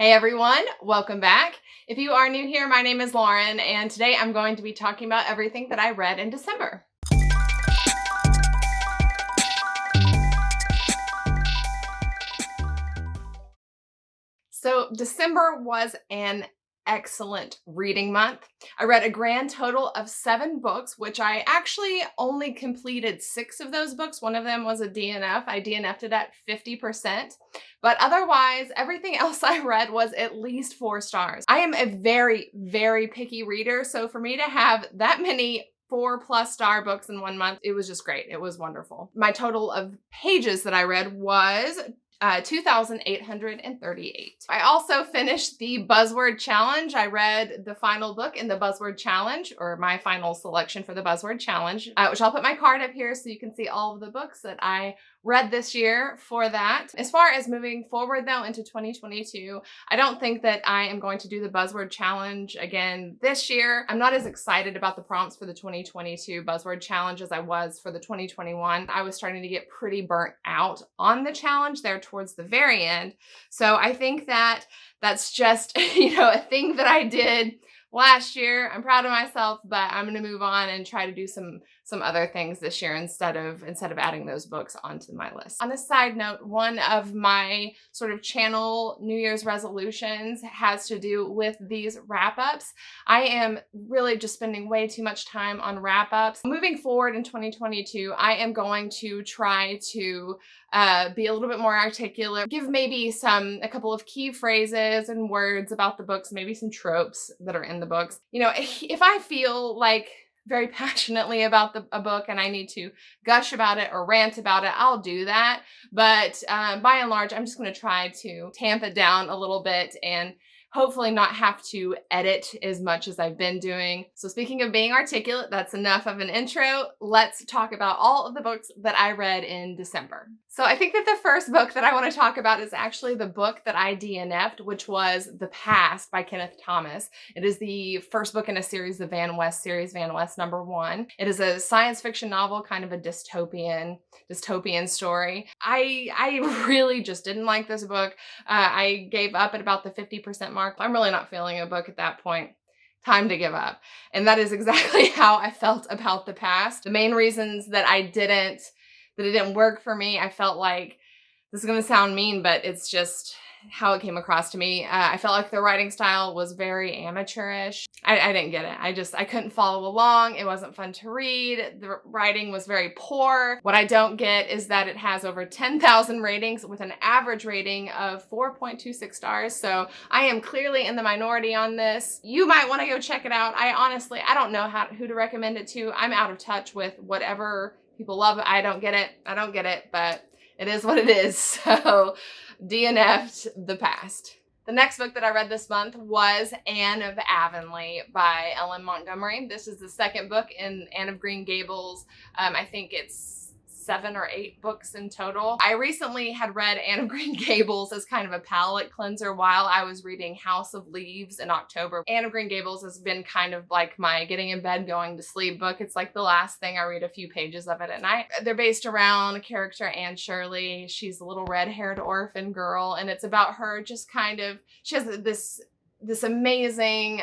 Hey everyone, welcome back. If you are new here, my name is Lauren, and today I'm going to be talking about everything that I read in December. So December was an excellent reading month. I read a grand total of 7 books, which I actually only completed 6 of those books. One of them was a DNF. I DNF'd it at 50%. But otherwise, everything else I read was at least 4 stars. I am a very, very picky reader. So for me to have that many 4+ star books in 1 month, it was just great. It was wonderful. My total of pages that I read was 2,838. I also finished the Buzzword Challenge. I read the final book in the Buzzword Challenge, or my final selection for the Buzzword Challenge, which I'll put my card up here so you can see all of the books that I read this year for that. As far as moving forward though into 2022, I don't think that I am going to do the Buzzword Challenge again this year. I'm not as excited about the prompts for the 2022 Buzzword Challenge as I was for the 2021. I was starting to get pretty burnt out on the challenge there towards the very end. So I think that that's just, a thing that I did last year. I'm proud of myself, but I'm going to move on and try to do some other things this year instead of adding those books onto my list. On a side note, one of my sort of channel New Year's resolutions has to do with these wrap-ups. I am really just spending way too much time on wrap-ups. Moving forward in 2022, I am going to try to be a little bit more articulate, give maybe a couple of key phrases and words about the books, maybe some tropes that are in the books. If I feel like very passionately about a book and I need to gush about it or rant about it, I'll do that. But by and large, I'm just going to try to tamp it down a little bit and hopefully not have to edit as much as I've been doing. So speaking of being articulate, that's enough of an intro. Let's talk about all of the books that I read in December. So I think that the first book that I want to talk about is actually the book that I DNF'd, which was The Past by Kenneth Thomas. It is the first book in a series, the Van West series, Van West #1. It is a science fiction novel, kind of a dystopian story. I really just didn't like this book. I gave up at about the 50% mark. I'm really not feeling a book at that point. Time to give up. And that is exactly how I felt about The Past. The main reasons that it didn't work for me, I felt like, this is going to sound mean, but it's just how it came across to me. I felt like the writing style was very amateurish. I didn't get it. I couldn't follow along. It wasn't fun to read. The writing was very poor. What I don't get is that it has over 10,000 ratings with an average rating of 4.26 stars. So I am clearly in the minority on this. You might want to go check it out. I don't know who to recommend it to. I'm out of touch with whatever people love. I don't get it, but it is what it is. So DNF'd The Past. The next book that I read this month was Anne of Avonlea by Ellen Montgomery. This is the second book in Anne of Green Gables. I think it's 7 or 8 books in total. I recently had read Anne of Green Gables as kind of a palate cleanser while I was reading House of Leaves in October. Anne of Green Gables has been kind of like my getting in bed, going to sleep book. It's like the last thing I read, a few pages of it at night. They're based around a character, Anne Shirley. She's a little red-haired orphan girl, and it's about her just she has this amazing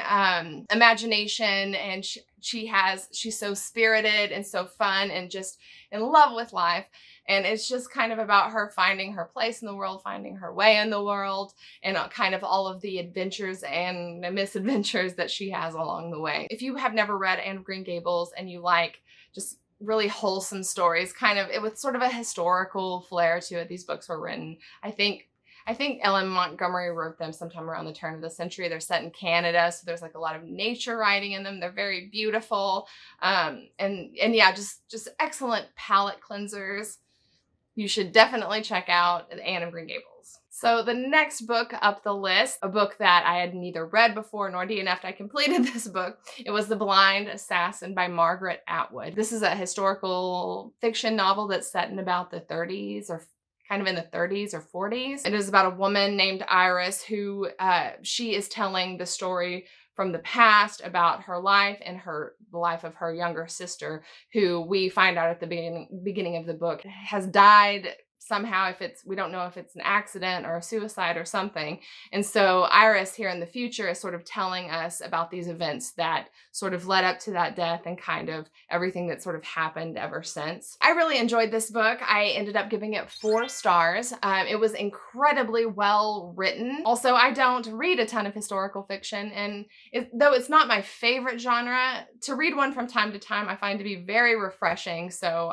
imagination, and she's so spirited and so fun and just in love with life. And it's just kind of about her finding her place in the world, finding her way in the world, and kind of all of the adventures and misadventures that she has along the way. If you have never read Anne of Green Gables and you like just really wholesome stories, it with sort of a historical flair to it, these books were written, I think Ellen Montgomery wrote them sometime around the turn of the century. They're set in Canada, so there's like a lot of nature writing in them. They're very beautiful. And yeah, just excellent palate cleansers. You should definitely check out Anne of Green Gables. So the next book up the list, a book that I had neither read before nor DNF'd, I completed this book. It was The Blind Assassin by Margaret Atwood. This is a historical fiction novel that's set in about the 30s or kind of in the 30s or 40s. It is about a woman named Iris who she is telling the story from the past about her life and the life of her younger sister, who we find out at the beginning of the book has died somehow we don't know if it's an accident or a suicide or something. And so Iris here in the future is sort of telling us about these events that sort of led up to that death and kind of everything that sort of happened ever since. I really enjoyed this book. I ended up giving it 4 stars. It was incredibly well written. Also, I don't read a ton of historical fiction, and though it's not my favorite genre, to read one from time to time I find to be very refreshing. So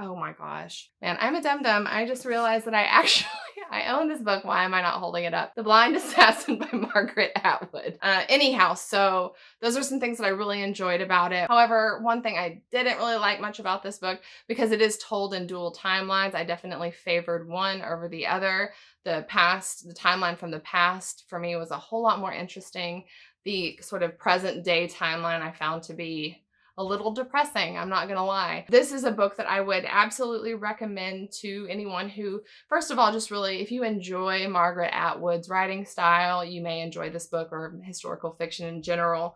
oh my gosh, man, I'm a dum-dum. I just realized that I own this book. Why am I not holding it up? The Blind Assassin by Margaret Atwood. Anyhow, so those are some things that I really enjoyed about it. However, one thing I didn't really like much about this book, because it is told in dual timelines, I definitely favored one over the other. The timeline from the past for me was a whole lot more interesting. The sort of present day timeline I found to be a little depressing, I'm not gonna lie. This is a book that I would absolutely recommend to anyone who, first of all, just really, if you enjoy Margaret Atwood's writing style, you may enjoy this book, or historical fiction in general.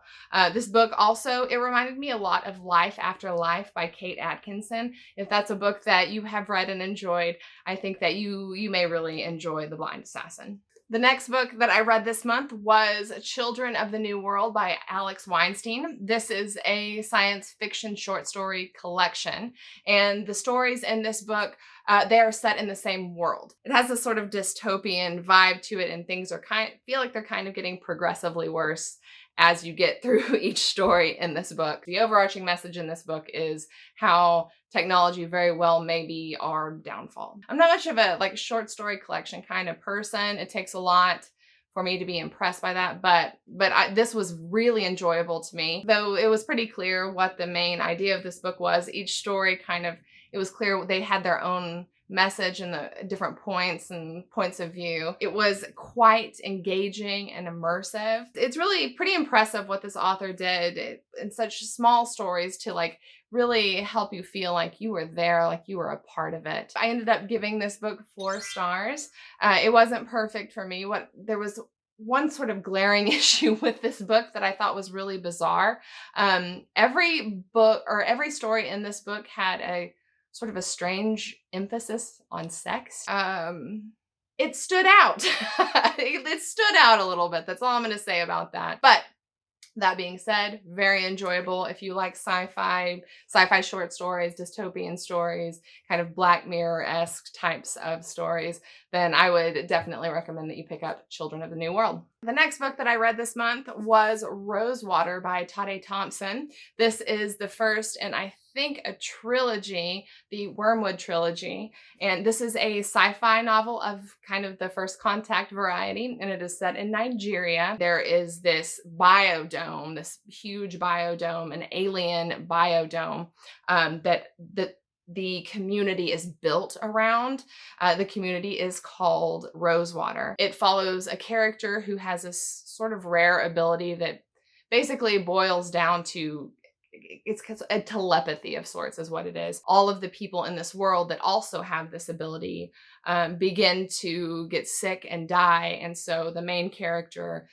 This book also, it reminded me a lot of Life After Life by Kate Atkinson. If that's a book that you have read and enjoyed, I think that you may really enjoy The Blind Assassin. The next book that I read this month was Children of the New World by Alex Weinstein. This is a science fiction short story collection, and the stories in this book, they are set in the same world. It has a sort of dystopian vibe to it, and things feel like they're kind of getting progressively worse as you get through each story in this book. The overarching message in this book is how technology very well may be our downfall. I'm not much of a short story collection kind of person. It takes a lot for me to be impressed by that, but this was really enjoyable to me. Though it was pretty clear what the main idea of this book was. Each story it was clear they had their own message and the different points of view. It was quite engaging and immersive. It's really pretty impressive what this author did in such small stories to really help you feel like you were there, like you were a part of it. I ended up giving this book 4 stars. It wasn't perfect for me. There was one sort of glaring issue with this book that I thought was really bizarre. Every story in this book had a sort of a strange emphasis on sex. It stood out. It stood out a little bit. That's all I'm going to say about that. But that being said, very enjoyable. If you like sci-fi short stories, dystopian stories, kind of Black Mirror-esque types of stories, then I would definitely recommend that you pick up Children of the New World. The next book that I read this month was Rosewater by Tade Thompson. This is the first, and I think a trilogy, the Wormwood trilogy, and this is a sci-fi novel of kind of the First Contact variety, and it is set in Nigeria. There is this biodome, this huge biodome, an alien biodome that the community is built around. The community is called Rosewater. It follows a character who has this sort of rare ability that basically boils down to it's a telepathy of sorts is what it is. All of the people in this world that also have this ability begin to get sick and die. And so the main character,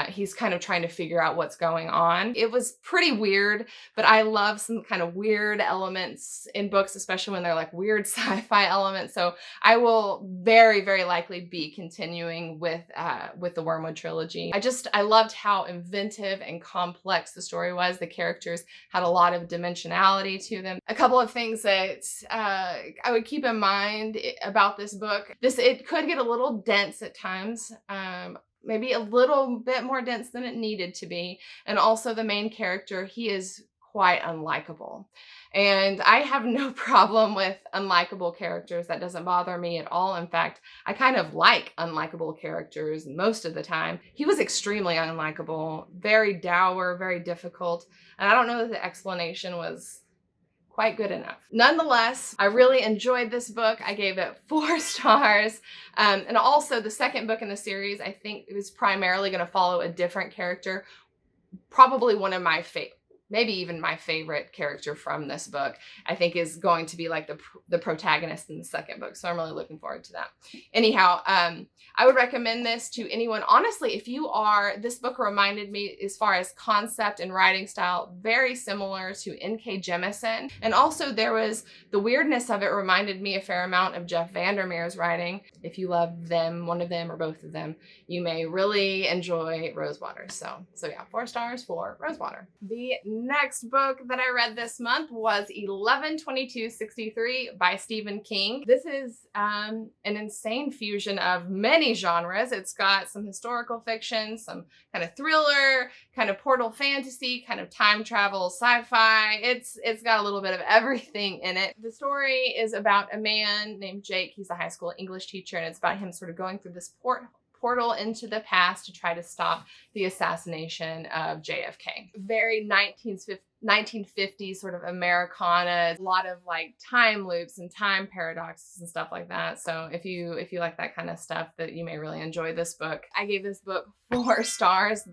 he's kind of trying to figure out what's going on. It was pretty weird, but I love some kind of weird elements in books, especially when they're like weird sci-fi elements. So I will very, very likely be continuing with the Wormwood trilogy. I loved how inventive and complex the story was. The characters had a lot of dimensionality to them. A couple of things that I would keep in mind about this book. It could get a little dense at times. Maybe a little bit more dense than it needed to be. And also the main character, he is quite unlikable. And I have no problem with unlikable characters. That doesn't bother me at all. In fact, I kind of like unlikable characters most of the time. He was extremely unlikable, very dour, very difficult. And I don't know that the explanation was quite good enough. Nonetheless, I really enjoyed this book. I gave it 4 stars. And also the second book in the series, I think it was primarily going to follow a different character, probably one of my maybe even my favorite character from this book, I think is going to be like the protagonist in the second book. So I'm really looking forward to that. Anyhow, I would recommend this to anyone. Honestly, if you are, this book reminded me as far as concept and writing style, very similar to N.K. Jemisin. And also there was, the weirdness of it reminded me a fair amount of Jeff Vandermeer's writing. If you love them, one of them or both of them, you may really enjoy Rosewater. So yeah, 4 stars for Rosewater. The next book that I read this month was 11/22/63 by Stephen King. This is an insane fusion of many genres. It's got some historical fiction, some kind of thriller, kind of portal fantasy, kind of time travel, sci-fi. It's got a little bit of everything in it. The story is about a man named Jake. He's a high school English teacher, and it's about him sort of going through this portal into the past to try to stop the assassination of JFK. Very 1950s sort of Americana, a lot of like time loops and time paradoxes and stuff like that. So if you like that kind of stuff, that you may really enjoy this book. I gave this book 4 stars.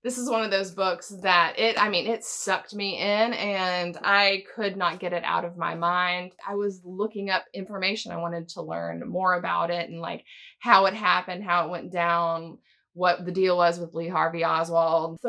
This is one of those books that it sucked me in and I could not get it out of my mind. I was looking up information. I wanted to learn more about it and like how it happened, how it went down, what the deal was with Lee Harvey Oswald. So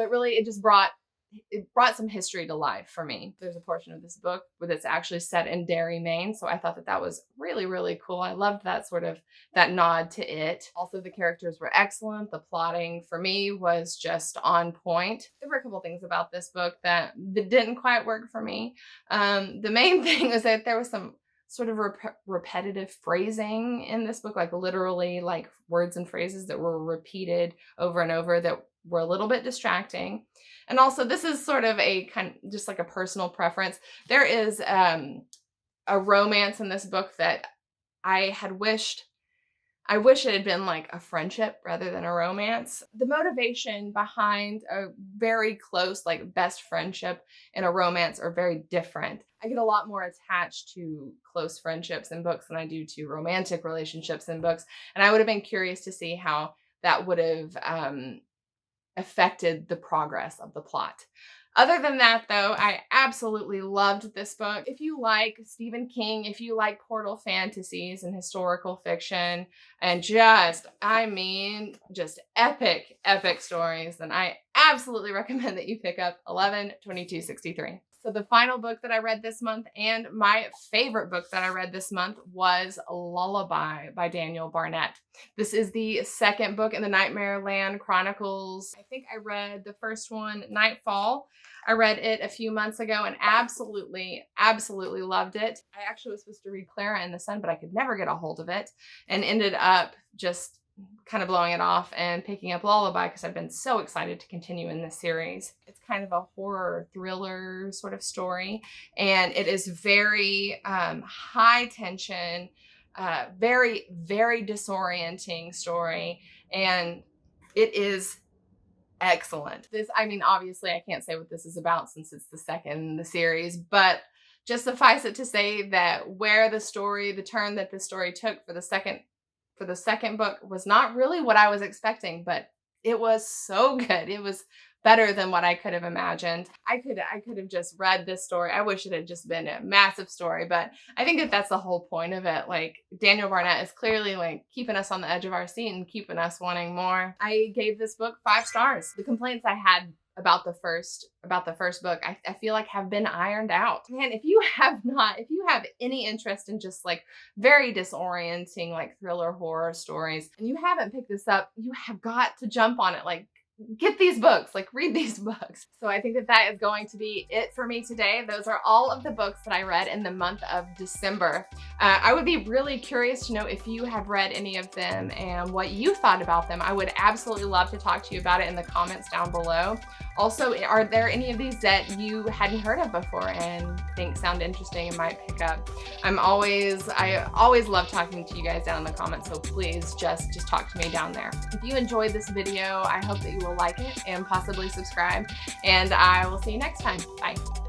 it brought some history to life for me. There's a portion of this book that's actually set in Derry, Maine. So I thought that was really, really cool. I loved that nod to it. Also, the characters were excellent. The plotting for me was just on point. There were a couple things about this book that didn't quite work for me. The main thing was that there was some sort of repetitive phrasing in this book, like literally like words and phrases that were repeated over and over that were a little bit distracting. And also, this is sort of just like a personal preference. There is a romance in this book that I wish it had been like a friendship rather than a romance. The motivation behind a very close, like best friendship and a romance are very different. I get a lot more attached to close friendships in books than I do to romantic relationships in books. And I would have been curious to see how that would have affected the progress of the plot. Other than that, though, I absolutely loved this book. If you like Stephen King, if you like portal fantasies and historical fiction and just epic, epic stories, then I absolutely recommend that you pick up 11/22/63. So the final book that I read this month and my favorite book that I read this month was Lullaby by Daniel Barnett. This is the second book in the Nightmare Land Chronicles. I think I read the first one, Nightfall. I read it a few months ago and absolutely, absolutely loved it. I actually was supposed to read Clara and the Sun, but I could never get a hold of it and ended up just kind of blowing it off and picking up Lullaby because I've been so excited to continue in this series. It's kind of a horror thriller sort of story, and it is very high tension, very, very disorienting story, and it is excellent. Obviously I can't say what this is about since it's the second in the series, but just suffice it to say that the turn that the story took for the second book was not really what I was expecting, but it was so good. It was better than what I could have imagined. I could have just read this story. I wish it had just been a massive story, but I think that that's the whole point of it. Like, Daniel Barnett is clearly like keeping us on the edge of our seat and keeping us wanting more. I gave this book 5 stars. The complaints I had about the first book, I feel like have been ironed out. Man, if you have any interest in just like very disorienting, like thriller horror stories, and you haven't picked this up, you have got to jump on it. Like, get these books, like read these books. So I think that is going to be it for me today. Those are all of the books that I read in the month of December. I would be really curious to know if you have read any of them and what you thought about them. I would absolutely love to talk to you about it in the comments down below. Also, are there any of these that you hadn't heard of before and think sound interesting and might pick up? I always love talking to you guys down in the comments, so please just talk to me down there. If you enjoyed this video, I hope that you will like it and possibly subscribe, and I will see you next time. Bye.